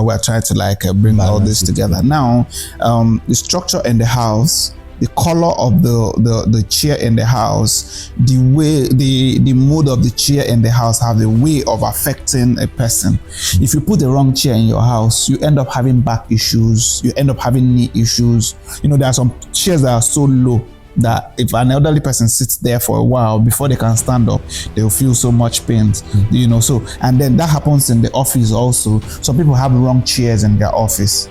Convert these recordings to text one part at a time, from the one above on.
we're trying to bring all this together. Now, the structure in the house, the color of the chair in the house, the way the mood of the chair in the house have the way of affecting a person. If you put the wrong chair in your house, you end up having back issues, you end up having knee issues. There are some chairs that are so low that if an elderly person sits there for a while before they can stand up, they'll feel so much pain. So, and then that happens in the office also. Some people have wrong chairs in their office.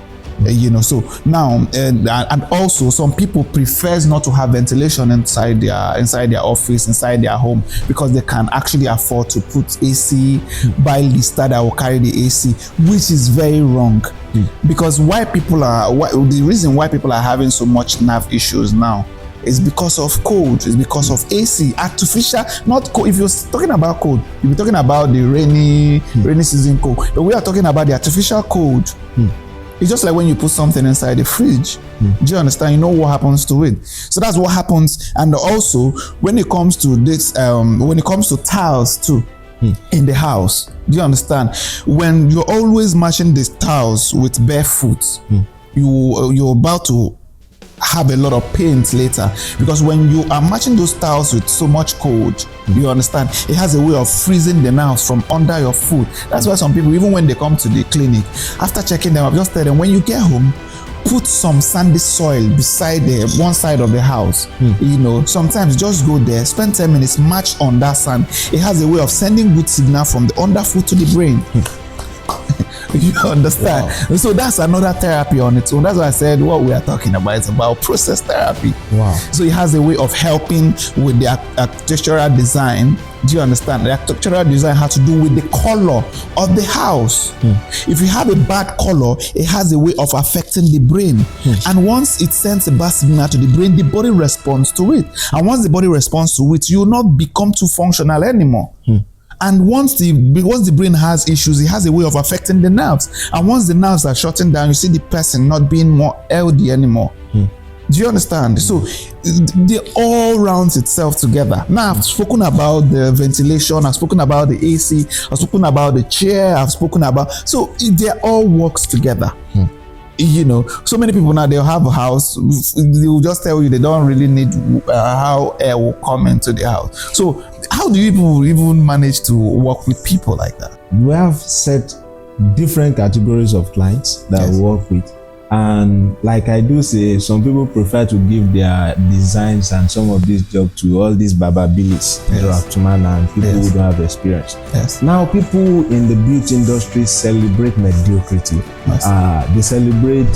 So now and also some people prefers not to have ventilation inside their office, inside their home, because they can actually afford to put AC, buy lister that will carry the AC, which is very wrong. Because the reason why people are having so much nerve issues now is because of cold, it's because of AC, artificial, not cold. If you're talking about cold, you'll be talking about the rainy season cold, but we are talking about the artificial cold. It's just like when you put something inside the fridge. Do you understand? You know what happens to it. So that's what happens. And also, when it comes to this, when it comes to tiles too, in the house, do you understand? When you're always matching these tiles with bare foot, you're about to have a lot of pains later, because when you are matching those tiles with so much cold, you understand, it has a way of freezing the nerves from under your foot. That's why some people, even when they come to the clinic, after checking them up, just tell them, when you get home, put some sandy soil beside one side of the house. Sometimes just go there, spend 10 minutes, march on that sand. It has a way of sending good signal from the underfoot to the brain. You understand? Wow. So that's another therapy on its own. That's why I said what we are talking about is about process therapy. Wow. So it has a way of helping with the architectural design. Do you understand? The architectural design has to do with the color of the house. If you have a bad color, it has a way of affecting the brain. And once it sends a bad signal to the brain, the body responds to it. And once the body responds to it, you will not become too functional anymore. And once the brain has issues, it has a way of affecting the nerves. And once the nerves are shutting down, you see the person not being more healthy anymore. Do you understand? So they all rounds itself together. Now I've spoken about the ventilation, I've spoken about the AC, I've spoken about the chair, I've spoken about, so they all works together. So many people now, they'll have a house, they'll just tell you they don't really need how air will come into the house. So how do you even manage to work with people like that? We have set different categories of clients that we work with. And like I do say, some people prefer to give their designs and some of this job to all these bababilis, and people who don't have experience. Now people in the beauty industry celebrate mediocrity. They celebrate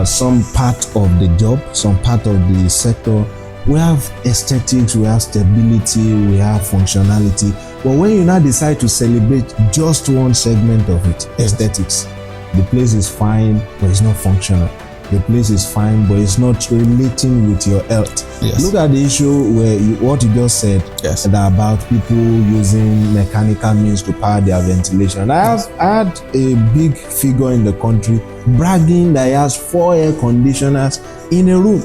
some part of the job, some part of the sector. We have aesthetics, we have stability, we have functionality. But when you now decide to celebrate just one segment of it, aesthetics, the place is fine, but it's not functional. The place is fine, but it's not relating with your health. Look at the issue where what you just said about people using mechanical means to power their ventilation. I had a big figure in the country bragging that he has 4 air conditioners in a room.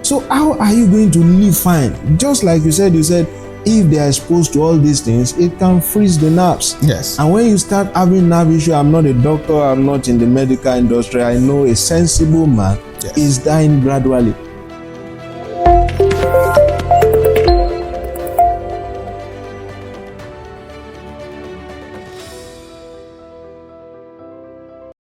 So how are you going to live fine? Just like you said, if they are exposed to all these things, it can freeze the nerves. And when you start having nerve issue, I'm not a doctor, I'm not in the medical industry, I know a sensible man is dying gradually.